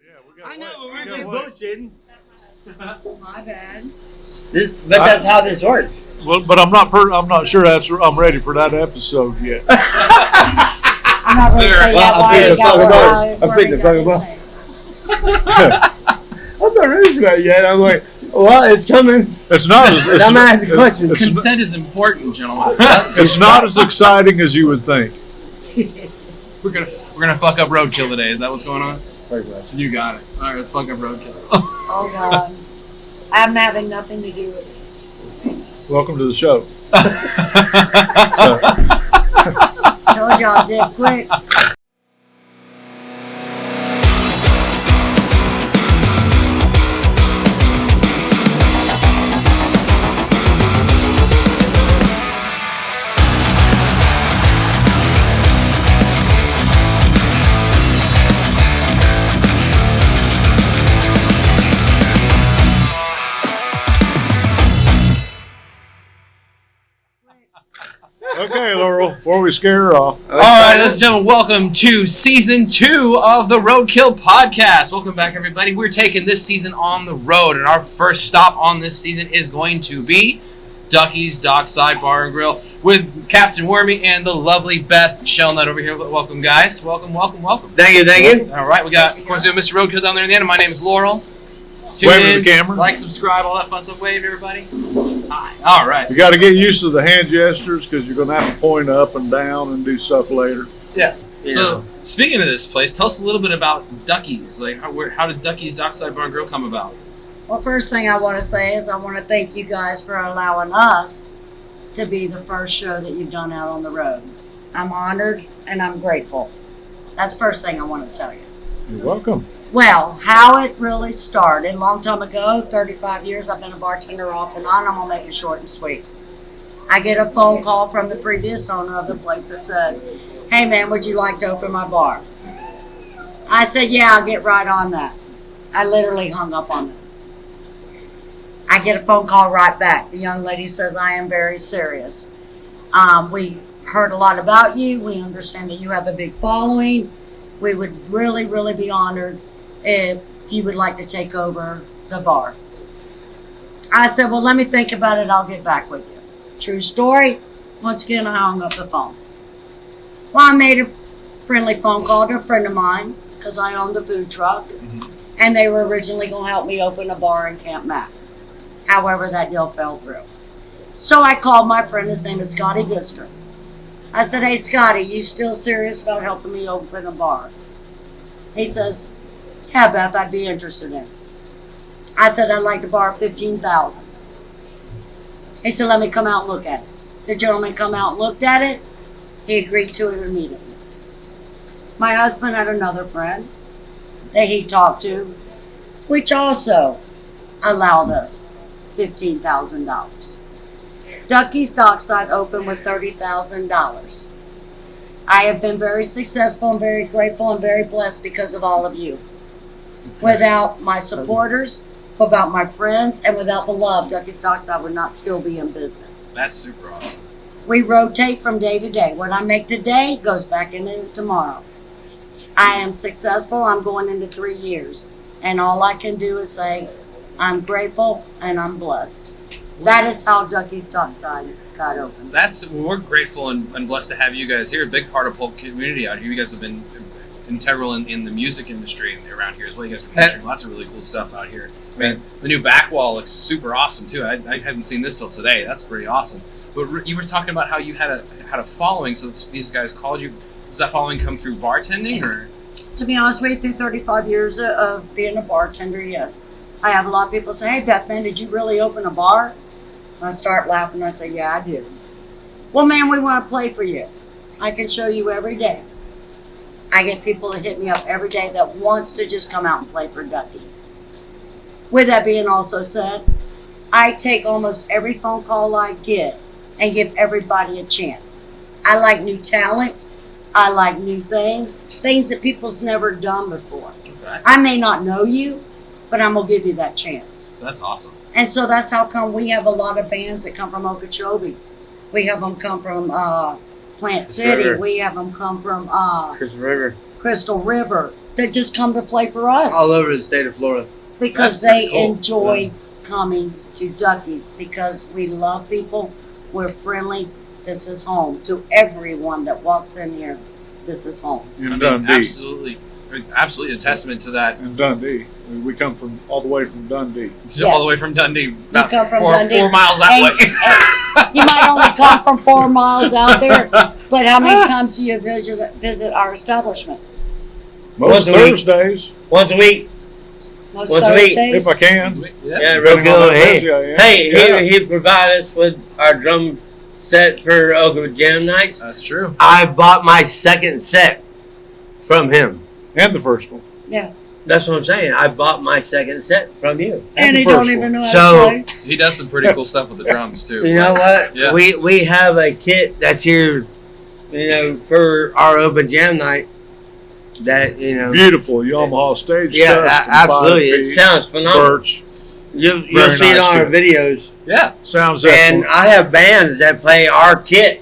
I know, but we're just bullshitting. My bad. But that's how this works. Well, but I'm not sure I'm ready for that episode yet. I'm not ready to tell you why you got I'm fitting to fuck him up. I'm not ready for that yet. I'm like, well, it's coming. It's not. I'm asking questions. Consent is important, gentlemen. It's not as exciting as you would think. We're gonna fuck up roadkill today. Is that what's going on? You got it. All right, let's fuck up roadkill. Oh God, I'm having nothing to do with this. Welcome to the show. Told y'all did quick. Okay, Laurel, before we scare her off. All right, ladies and gentlemen, welcome to Season 2 of the Roadkill Podcast. Welcome back, everybody. We're taking this season on the road, and our first stop on this season is going to be Ducky's Dockside Bar and Grill with Capt Wormy and the lovely Beth Shelnutt over here. Welcome, guys. Welcome. Thank you. All right, we got, of course, we have Mr. Roadkill down there in the end. My name is Laurel. Tune Wave in, at the camera. like, subscribe, all that fun stuff. Wave, everybody. Hi. All right. You got to get used to the hand gestures because you're going to have to point up and down and do stuff later. Yeah. So, speaking of this place, tell us a little bit about Ducky's. Like, how did Ducky's Dockside Bar and Grill come about? Well, first thing I want to say is I want to thank you guys for allowing us to be the first show that you've done out on the road. I'm honored and I'm grateful. That's the first thing I want to tell you. You're welcome. Well, how it really started, a long time ago, 35 years, I've been a bartender off and on. I'm going to make it short and sweet. I get a phone call from the previous owner of the place that said, hey man, would you like to open my bar? I said, yeah, I'll get right on that. I literally hung up on them. I get a phone call right back. The young lady says, I am very serious. We heard a lot about you. We understand that you have a big following. We would really, really be honored if you would like to take over the bar. I said, well, let me think about it. I'll get back with you. True story. Once again, I hung up the phone. Well, I made a friendly phone call to a friend of mine because I own the food truck. Mm-hmm. And they were originally going to help me open a bar in Camp Mac. However, that deal fell through. So I called my friend. His name is Scotty Visker. I said, hey, Scotty, you still serious about helping me open a bar? He says, yeah, Beth, I'd be interested in it. I said, I'd like to borrow $15,000. He said, let me come out and look at it. The gentleman come out and looked at it. He agreed to it immediately. My husband had another friend that he talked to, which also allowed us $15,000. Ducky's Dockside opened with $30,000. I have been very successful and very grateful and very blessed because of all of you. Without my supporters, without my friends, and without the love, Ducky's Dockside would not still be in business. That's super awesome. We rotate from day to day. What I make today goes back into tomorrow. I am successful. I'm going into 3 years. And all I can do is say, I'm grateful and I'm blessed. That is how Ducky's Dockside got open. We're grateful and blessed to have you guys here. A big part of the whole community out here. You guys have been integral in the music industry around here as well. You guys have been featuring lots of really cool stuff out here. I mean, the new back wall looks super awesome too. I haven't seen this till today. That's pretty awesome. But you were talking about how you had a following. So these guys called you. Does that following come through bartending or? To be honest with you, through 35 years of being a bartender, yes. I have a lot of people say, hey, Beth, man, did you really open a bar? And I start laughing. I say, yeah, I did. Well, man, we want to play for you. I can show you every day. I get people that hit me up every day that wants to just come out and play for Ducky's. With that being also said, I take almost every phone call I get and give everybody a chance. I like new talent. I like new things that people's never done before. Okay. I may not know you, but I'm going to give you that chance. That's awesome. And so that's how come we have a lot of bands that come from Okeechobee. We have them come from Plant City. We have them come from Crystal River. that just come to play for us All over the state of Florida. because That's pretty they cool. enjoy coming to Ducky's because we love people. We're friendly. This is home to everyone that walks in here. This is home. In Dundee. Absolutely a testament to that. In Dundee. We come from all the way from Dundee. All the way from Dundee, about come from 4 Dundee. miles that And- way. You might only come from 4 miles out there, but how many times do you visit our establishment? Most Once a week. Thursdays, Once a week. Most Once a week, Thursdays? if I can. Yeah, real Depending on good. how busy I am. Hey, Yeah. he provided us with our drum set for Oklahoma Jam Nights. That's true. I bought my second set from him. And the first one. Yeah. That's what I'm saying. I bought my second set from you. And the he don't first even one. know how So- to play. He does some pretty cool stuff with the drums too. You know what? Yeah. We have a kit that's here, for our open jam night. That Beautiful Yamaha stage. yeah, custom, absolutely. 5 It feet, sounds phenomenal. Birch. You'll Very see it nice on our kit. videos. Yeah. Sounds And excellent. I have bands that play our kit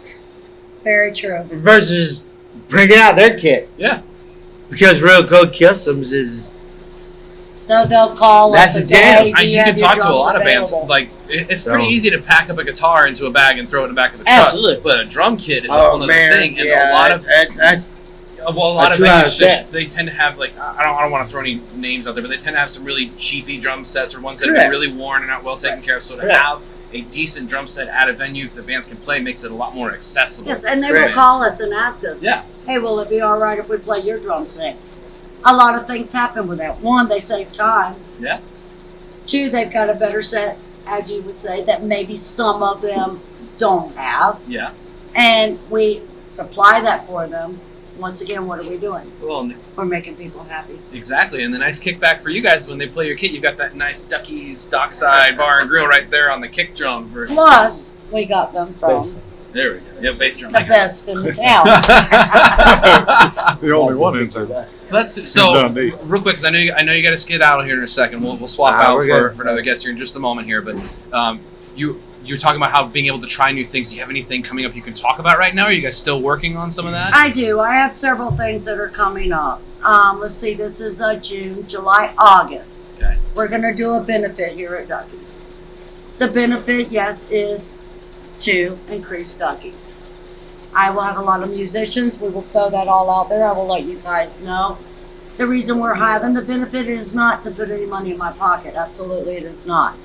Very true. versus bringing out their kit. Yeah. Because Real Code Customs is They'll call That's us a and say, jam. hey, do You have can your talk to a drums lot of bands. available? Like it's pretty So- easy to pack up a guitar into a bag and throw it in the back of the truck. Absolutely. But a drum kit is a whole other thing, and a lot of that's a lot of 2-hour venues set. they tend to have like I don't want to throw any names out there, but they tend to have some really cheapy drum sets or ones that have Correct. been really worn and not well taken care of. So to Correct. have a decent drum set at a venue that bands can play makes it a lot more accessible. Yes, and they for will bands. call us and ask us, Yeah. hey, will it be all right if we play your drum set? A lot of things happen with that. One, they save time. Yeah. Two, they've got a better set, as you would say, that maybe some of them don't have. Yeah. And we supply that for them. Once again, what are we doing? Well, and We're making people happy. exactly. And the nice kickback for you guys when they play your kit, you've got that nice Ducky's Dockside Bar and Grill right there on the kick drum. Plus, we got them from There we go. Yeah, bass drum. the best in the town. The only one in there. So Dundee. real quick, because I know you got to skid out here in a second. We'll swap Ah, out we're for good. another guest here in just a moment here. But you were talking about how being able to try new things. Do you have anything coming up you can talk about right now? Are you guys still working on some of that? I do. I have several things that are coming up. Let's see. This is June, July, August. Okay. We're going to do a benefit here at Ducky's. The benefit, yes, is to increase Ducky's. I will have a lot of musicians. We will throw that all out there. I will let you guys know. The reason we're having the benefit is not to put any money in my pocket. Absolutely, it is not.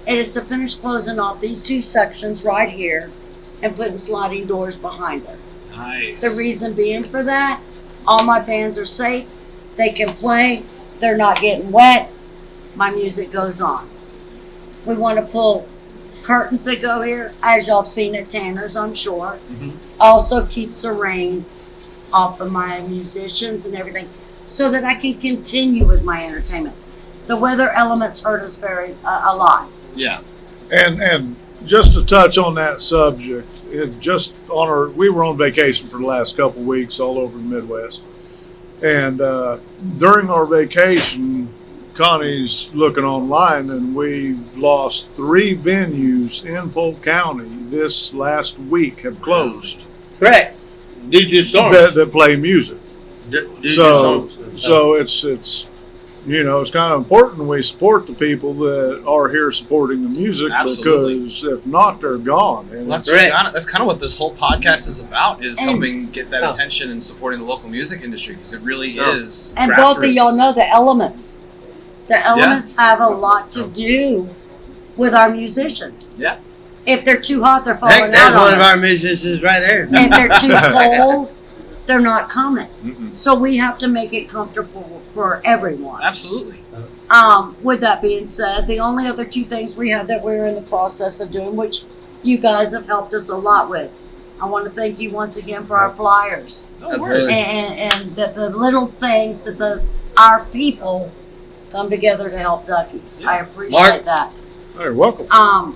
It is to finish closing off these two sections right here and putting sliding doors behind us. Nice. The reason being for that, all my bands are safe. They can play. They're not getting wet. My music goes on. We want to pull curtains that go here, as y'all have seen at Tanner's, I'm sure. Mhm. Also keeps the rain off of my musicians and everything so that I can continue with my entertainment. The weather elements hurt us a lot. Yeah. And just to touch on that subject, we were on vacation for the last couple of weeks all over the Midwest. And during our vacation, Connie's looking online, and we've lost 3 venues in Polk County this last week have closed correct. Due to storms. that play music. Due to So storms. so it's it's kind of important we support the people that are here supporting the music Absolutely. because if not, they're gone. And That's Correct. that's kind of what this whole podcast is about, is And- helping get that Oh. attention and supporting the local music industry, because it really Oh. is And grassroots. both of y'all know the elements. The elements have a lot to do with our musicians. Yeah. If they're too hot, they're falling Heck, out there's on one of us. our musicians right there. If they're too cold, they're not coming. Mm-mm. So we have to make it comfortable for everyone. Absolutely. With that being said, the only other 2 things we have that we're in the process of doing, which you guys have helped us a lot with. I want to thank you once again for our flyers No worries. and that the little things that our people come together to help Duckies. Yeah. I appreciate Mark. that. You're welcome.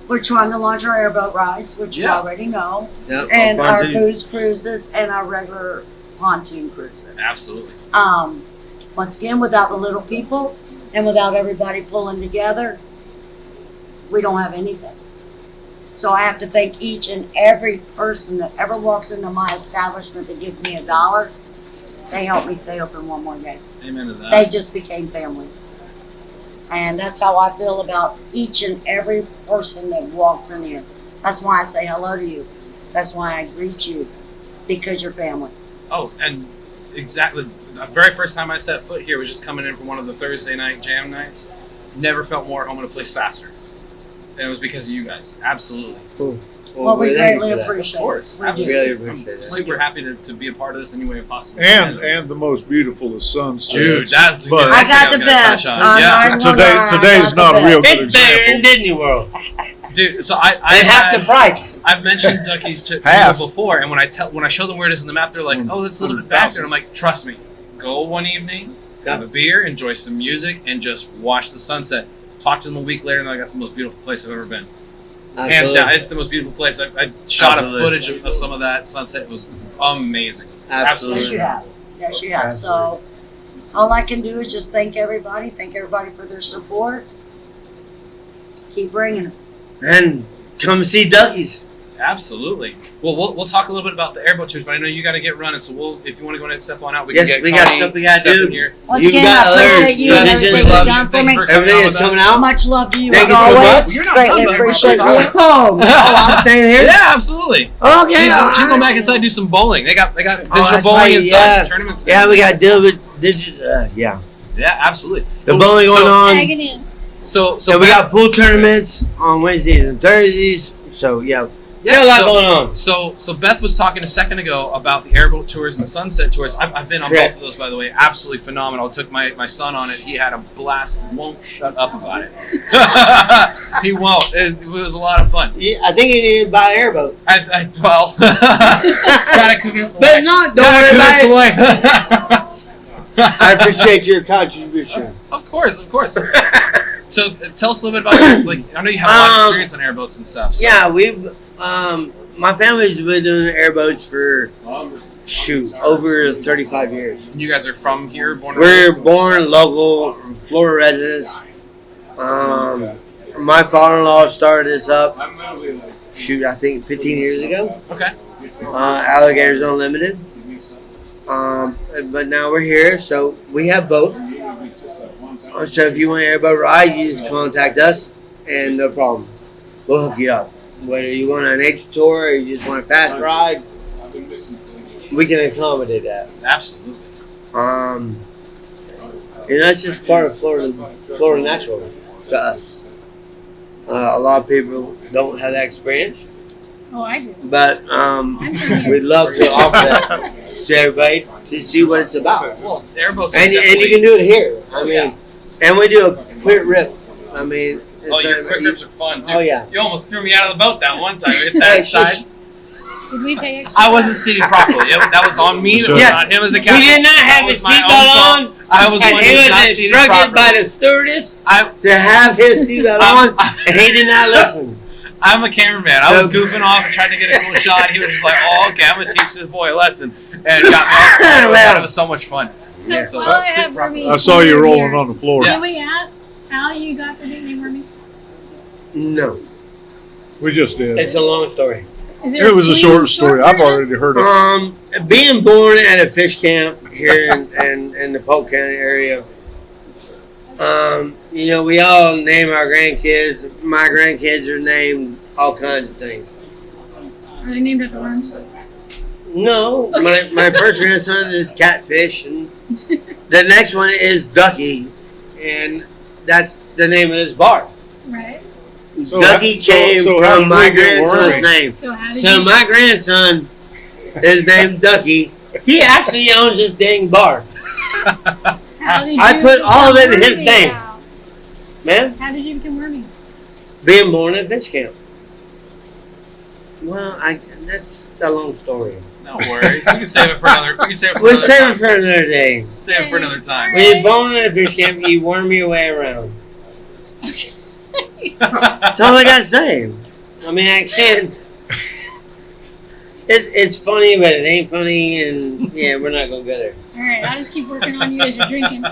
We're trying to launch our airboat rides, which you Yeah. already know, Yep, and our pontoon. booze cruises and our regular pontoon cruises. Absolutely. Once again, without the little people and without everybody pulling together, we don't have anything. So I have to thank each and every person that ever walks into my establishment that gives me $1. They helped me stay open one more day. Amen to that. They just became family. And that's how I feel about each and every person that walks in here. That's why I say hello to you. That's why I greet you, because you're family. Oh, and exactly. The very first time I set foot here was just coming in from one of the Thursday night jam nights. Never felt more at home in a place faster. And it was because of you guys. Absolutely. Cool. Well, we thank you greatly for that. appreciate Of course. it. We do. Really appreciate I'm it. super happy to be a part of this any way possible. And the most beautiful is sunset. Dude, that's a But- good I next thing got was the gonna touch best. on. I'm Yeah. not gonna lie, Today's I got not the a real best. good It's better example. in Disney World. Dude, so I And half the price. I've mentioned Ducky's to Half. people before, and when I show them where it is in the map, they're like, "Oh, that's a little bit back there." And I'm like, "Trust me, go one evening, have a beer, enjoy some music, and just watch the sunset." Talk to them a week later, and they're like, "That's the most beautiful place I've ever been." Hands down, it's the most beautiful place. I shot Absolutely. a footage of some of that sunset. It was amazing. Yes, you Absolutely. have. Yes, you have. So, all I can do is just thank everybody. Thank everybody for their support. Keep bringing it. And come see Duckies. Absolutely. Well, we'll talk a little bit about the airboat tours, but I know you got to get running. So if you want to go ahead and step on out, we Yes, can get we got Connie, stuff we gotta Steph do. in here. Once You again, got I other appreciate you and musicians. everything Love you've you. done for Thank me. you for coming Everything out is with coming us. out. Much love to you Thank as you so always. much. You're not Greatly done, buddy. appreciate We're you. Oh, I'm staying here? Yeah, absolutely. Okay. She's going back inside and do some bowling. They got digital that's bowling right, inside. yeah. Tournaments. Yeah, we got deal with digital. Yeah. Yeah, absolutely. The Well, bowling going on. Tagging in. So So we got pool tournaments on Wednesdays and Thursdays. So yeah, got a lot going on. So Beth was talking a second ago about the airboat tours and the sunset tours. I've been on Correct. both of those, by the way. Absolutely phenomenal. I took my son on it. He had a blast. Won't shut up about it. He won't. It was a lot of fun. Yeah, I think you need to buy an airboat, Well, gotta convince the but wife. not. Don't Gotta worry convince the about it. wife. I appreciate your contribution. Of course. So tell us a little bit about your, like, I know you have a lot of experience on airboats and stuff. So. Yeah, we've my family's been doing airboats for over 35 years. You guys are from here, born and We're raised? born local Florida residents. My father-in-law started this up. I think 15 years ago. Okay. Alligators Unlimited. But now we're here, so we have both. So if you want an airboat ride, you just contact us, and no problem. We'll hook you up. Whether you want an nature tour or you just want a fast ride, we can accommodate that. Absolutely. And that's just part of Florida natural to us. A lot of people don't have that experience, Oh, I do. but I'm from here. we'd love to offer that to everybody to see what it's about. Well, airboats And you can do it here. I mean, and we do a quick rip. I mean, it's Oh, your not- quick rips are fun, dude. Oh, yeah. You almost threw me out of the boat that one time. Hit Hey, that shush. side. Did we pay extra? I wasn't seated properly. That was on me. That was Yes. not him as a We captain. did not That have was his my own seatbelt fault. on. I was the And one he who was was not seated instructed by properly. the stewardess I, to have his seatbelt on, I'm- and he did not listen. I'm a cameraman. I was So- goofing off and trying to get a cool shot. He was just like, "Oh, okay, I'm gonna teach this boy a lesson," and got me all started with that. It was so much fun. So Yeah, so while I sit have properly. Wormy I saw you here, rolling on the floor. Yeah. Can we ask how you got the nickname Wormy? No, We just did. it's a long story. Is there It was a clean short story. I've version? already heard it. Being born at a fish camp here in the Polk County area, you know, we all name our grandkids. My grandkids are named all kinds of things. Are they named after worms? No, my first grandson is Catfish, and the next one is Ducky, and that's the name of this bar. Right. So Ducky came so how from did my we get grandson's Wormy? name. So how did So you? my grandson is named Ducky. He actually owns this dang bar. How did I you put all of it in become his Wormy name. now? Man, How did you become Wormy? being born at fish camp. Well, that's a long story. No worries. We can save it for another. We can save it for We'll another save time. it for another day. Save it for another time. When you're born at a fish camp, you worm your way around. That's all I got to say. I mean, I can't. It's funny, but it ain't funny, and yeah, we're not gonna go there. All right, I'll just keep working on you as you're drinking.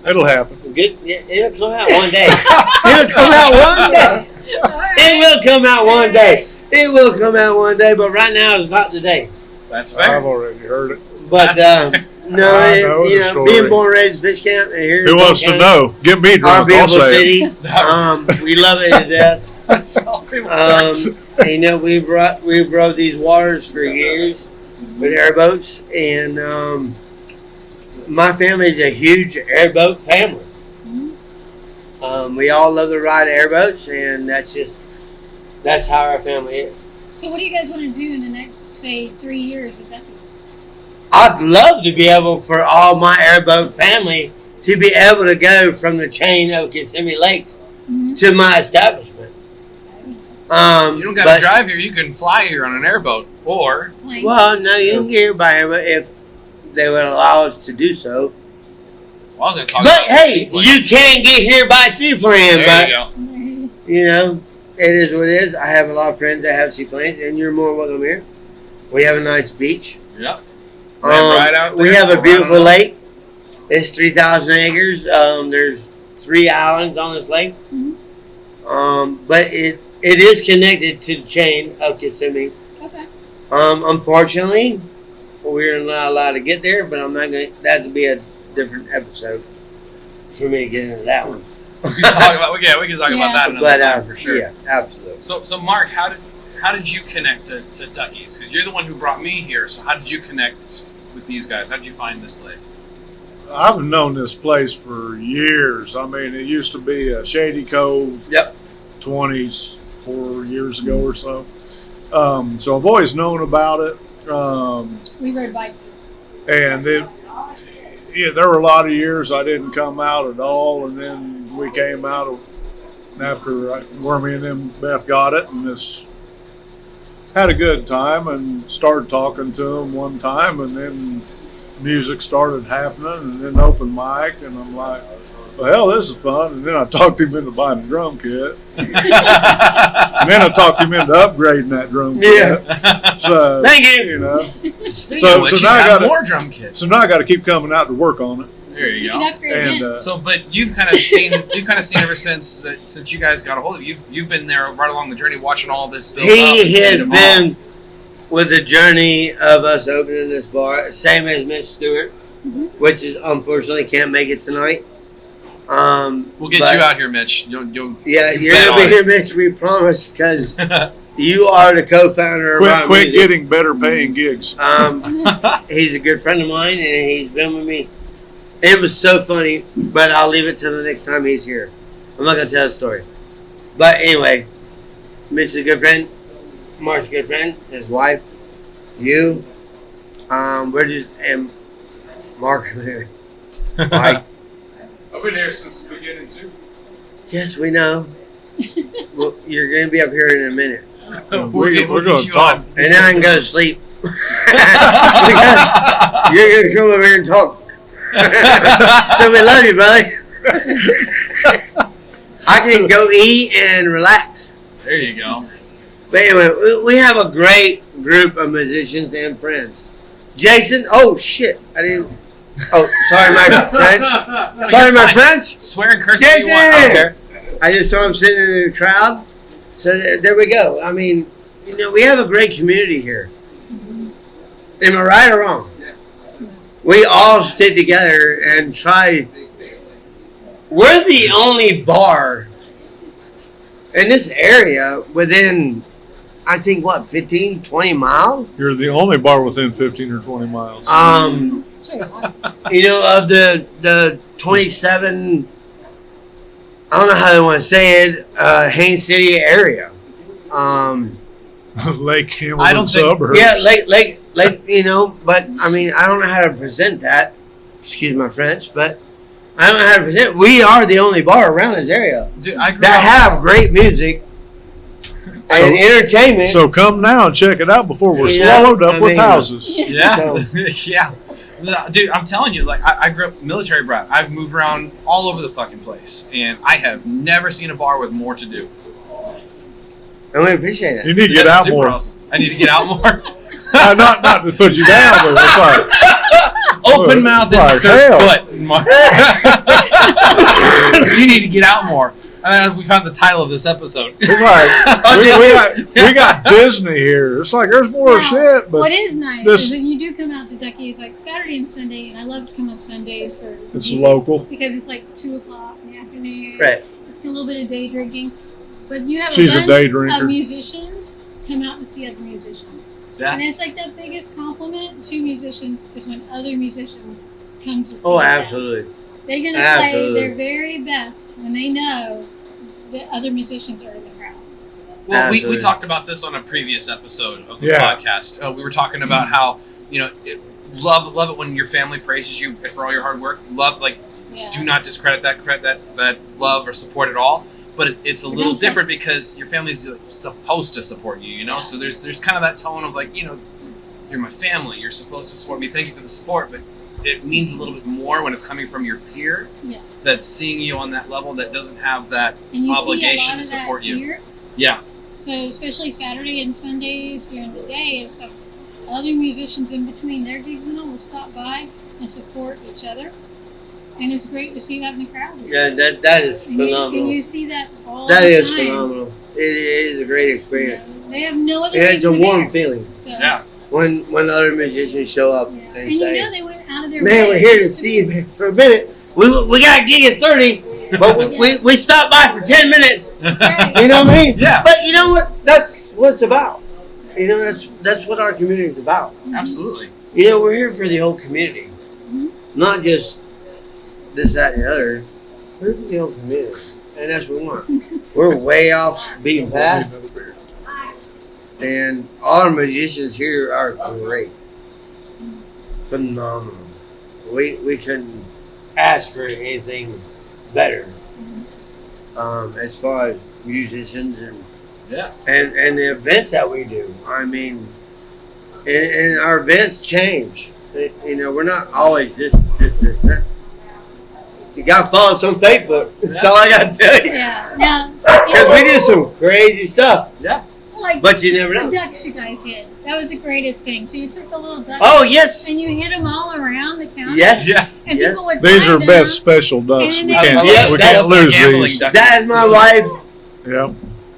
It'll happen. Good, yeah, it'll come out one day. It'll come out one day. All right. It will come out one day. It will come out one day, but right now it's not today. That's fair. I've already heard it. But No, I know you the know, story. being born and raised in Fish Camp, and here Who in wants to County, know? Get me our drunk. I'll beautiful say it. city. We love it to death. That's all people And, say. you know, we've rode these waters for years with airboats, and my family is a huge airboat family. We all love to ride airboats, and that's how our family is. So what do you guys want to do in the next, say, 3 years with Duckies? I'd love to be able for all my airboat family to be able to go from the chain of Kissimmee Lakes to my establishment. You don't got but- to drive here. You can fly here on an airboat, or Plane? Well, no, you can get here by airboat if they would allow us to do so. well, I was going to talk But about hey, seaplanes. you can't get here by seaplane. There But you go. you know, it is what it is. I have a lot of friends that have seaplanes, and you're more welcome here. We have a nice beach. Yep. Right out We there, have a right beautiful on up. lake. It's 3,000 acres. There's 3 islands on this lake. But it is connected to the chain of Kissimmee. Okay. Unfortunately, we're not allowed to get there, but I'm not going to. That would be a different episode for me to get into that one. We can talk about we can talk about that another But time for sure. yeah, absolutely. So Mark, how did you connect to Duckies? Because you're the one who brought me here. So how did you connect with these guys? How did you find this place? I've known this place for years. I mean, it used to be a Shady Cove. Yep. 24 years ago or so. So I've always known about it. We rode bikes. And there were a lot of years I didn't come out at all, and then we came out after Wormy and them Beth got it, and just had a good time and started talking to them one time, and then music started happening, and then open mic, and I'm like, well, hell, this is fun. And then I talked him into buying a drum kit. And then I talked him into upgrading that drum kit. So, Thank you. you know. Speaking So- of which, so you now I have gotta- more drum kits. So now I got to keep coming out to work on it. There you You go. can upgrade And again. So, but you've kind of seen ever since you guys got a hold of it. You've been there right along the journey, watching all this build up. and He seeing has it been with the journey of us opening this bar, same as Mitch Stewart, which is unfortunately can't make it tonight. We'll get but- you out here, Mitch. You'll Yeah, you you're bet gonna be on here, Mitch. We promise, because you are the co-founder of our Quit music. getting better paying gigs. He's a good friend of mine, and he's been with me. It was so funny, but I'll leave it till the next time he's here. I'm not gonna tell the story. But anyway, Mitch is a good friend. Mark's a good friend. His wife, you. We're just and Mark. Mike. I've been here since the beginning too. Yes, we know. Well, you're gonna be up here in a minute, We're get gonna you talk. on. and then I can go to sleep. Because you're gonna come over here and talk. So we love you, brother. I can go eat and relax. There you go. But anyway, we have a great group of musicians and friends. Jason, oh shit, I didn't. Oh, sorry, my French. Sorry, my French. Swear and curse if you want. I don't care. I just saw him sitting in the crowd. So there we go. I mean, you know, we have a great community here. Am I right or wrong? We all stick together and try. We're the only bar in this area within, I think, what, 15, 20 miles? You're the only bar within 15 or 20 miles. You know, of the 27, I don't know how they want to say it, Haines City area. Lake Hamilton I don't think- suburbs. Yeah, like, you know, but I mean, I don't know how to present that. Excuse my French, but I don't know how to present. We are the only bar around this area Dude, I grew that up. have great music and entertainment. So come now and check it out before we're Yeah, swallowed up I with mean- houses. Yeah, So- yeah. No, dude, I'm telling you, like I grew up military brat. I've moved around all over the fucking place, and I have never seen a bar with more to do. and we appreciate it. You need to get That's out super more. Awesome. I need to get out more. Not to put you down, but it's like, Open mouth and Like insert hell. foot. Mark. You need to get out more. We found the title of this episode. It's like we got Disney here. It's like there's more Now, shit, but what is nice this- is when you do come out to Ducky, it's like Saturday and Sunday, and I love to come on Sundays for it's music local. because it's like 2:00 in the afternoon. Right. It's a little bit of day drinking, but you have She's a a bunch day drinker. of musicians come out to see other musicians, Yeah. and it's like the biggest compliment to musicians is when other musicians come to see Oh, them. absolutely. They're gonna Absolutely. play their very best when they know that other musicians are in the crowd. Well, we Absolutely. talked about this on a previous episode of the Yeah. podcast. We were talking about how, love it when your family praises you for all your hard work. Yeah. Do not discredit that love or support at all. But it's a But little don't different because your family's supposed to support you, Yeah. So there's kind of that tone of like, you're my family. You're supposed to support me. Thank you for the support. But it means a little bit more when it's coming from your peer Yes. that's seeing you on that level that doesn't have that and you obligation see a lot to of support that you. here. Yeah. So especially Saturday and Sundays during the day and stuff, other musicians in between their gigs and all will stop by and support each other, and it's great to see that in the crowd. Yeah, that is And phenomenal. you see that all That the is time. phenomenal. It is a great You experience. know, they have no other. Yeah, it's a reason to be warm there. feeling So, Yeah. when other musicians show up yeah. and And say, you know they went out of their "Man, way we're here to see you for a minute. We got a gig at 30, but we stopped by for 10 minutes." Right. You know what I mean? Yeah. But you know what? That's what it's about. That's what our community is about. Absolutely. We're here for the whole community, Mhm. not just this, that, and the other. We're here for the whole community, and that's what we want. We're way off beaten path, and all our musicians here are great, phenomenal. We couldn't ask for anything better as far as musicians and Yeah. and the events that we do. I mean, and our events change. We're not always this. That. You gotta follow us on Facebook. That's all I gotta tell you. Yeah. Now, Because we do some crazy stuff, like but you never the know. ducks you guys hit. That was the greatest thing. So you took the little ducks. Oh yes, And you hit them all around the counter. yes, Yeah. And yes. people would These buy are them. Best special ducks. And We then they- can't, Yeah, we that's can't lose gambling these. duck. That is my wife. Yeah.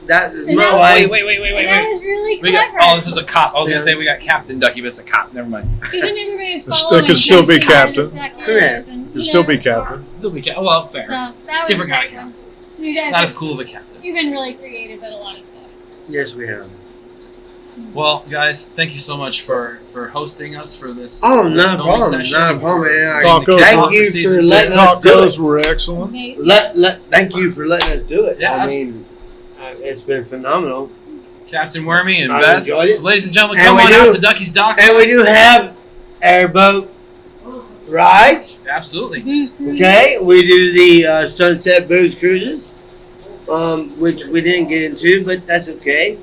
That is And my that- wife. Wait. And that was really We got, clever. this is a cop. I was Yeah. gonna say we got Captain Ducky, but it's a cop. Never mind. Because then everybody's It following. could still be and guessing captain. who this duck is, Correct. and, It'd still be know, captain. Still be cap. Well, fair. So that was Different a kind great of one. You guys, Not as have, cool of a captain. you've been really creative at a lot of stuff. Yes, we have. Well, guys, thank you so much for hosting us for this. Oh, this not a filming problem. session. Not a problem, man. Tacos Thank were- you for season letting two. us do Tacos it. were excellent. Thank you for letting us do it. Yeah, I mean, it's been phenomenal. Captain Wormy and I Beth. enjoyed it. So, ladies and gentlemen, And come we on do- out to Ducky's Dockside. And we do have airboat rides. Absolutely. Booze Cruise. Okay, we do the Sunset Booze Cruises, which we didn't get into, but that's okay.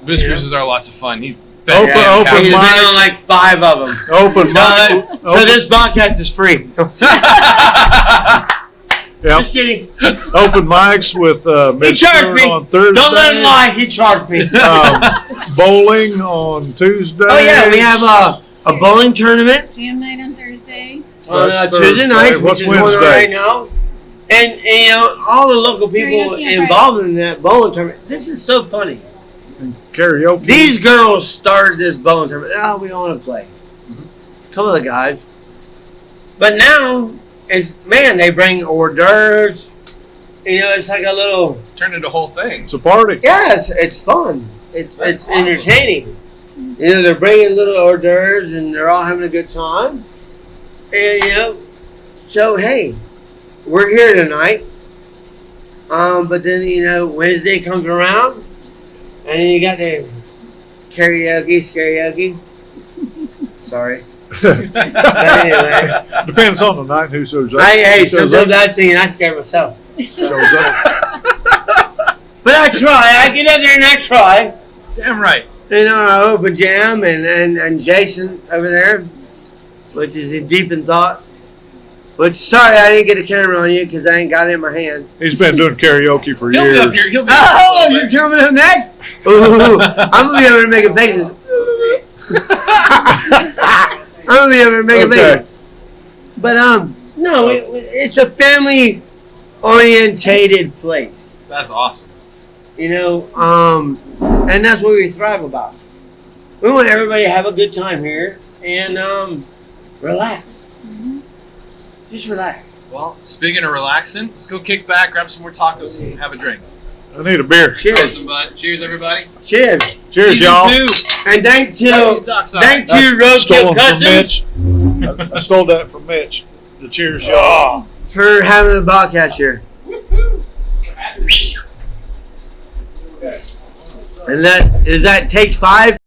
Booze Yeah. cruises are lots of fun. Open We've mic. been on like 5 of them. Open mic. So this podcast is free. Yeah. Just kidding. Open mics with Mitch charged Stewart me. on Thursday. Don't let him lie. He charged me. Bowling on Tuesday. Oh yeah, we have a bowling tournament Jam night on Thursday. on That's Tuesday Thursday. night, which What's is going on Wednesday? right now. And all the local people Karaoke and involved in that bowling tournament. This is so funny. Karaoke. These girls started this bowling tournament. Oh, we don't want to play. A couple of the guys. But now, they bring hors d'oeuvres. It's like a little, Turned into a whole thing. It's a party. yeah, it's fun. It's That's awesome. entertaining. They're bringing little hors d'oeuvres and they're all having a good time. And, so hey, we're here tonight. But then, Wednesday comes around and you got the karaoke. Sorry. But anyway, Depends on the night who shows up. hey, Who shows sometimes up, I sing and I scare myself. shows up. But I try. I get out there and I try. Damn right. Our open jam and Jason over there, which is in deep in thought. Which, sorry, I didn't get a camera on you because I ain't got it in my hand. He's been doing karaoke for He'll be years. up here. He'll be Oh, you're coming up next? Ooh, I'm going to be able to make a faces. I'm going to be able to make a Okay. face. But, no, it's a family orientated place. That's awesome. You know, and that's what we thrive about. We want everybody to have a good time here and relax. Just relax. Well, speaking of relaxing, let's go kick back, grab some more tacos, and have a drink. I need a beer. Cheers. Cheers, everybody. Cheers. Cheers, Season y'all. 2. And thank you, Dockside. thank you, Roadkill Stolen from Cousins, Mitch. I stole that from Mitch. The cheers, y'all. for having the podcast here. And that take 5?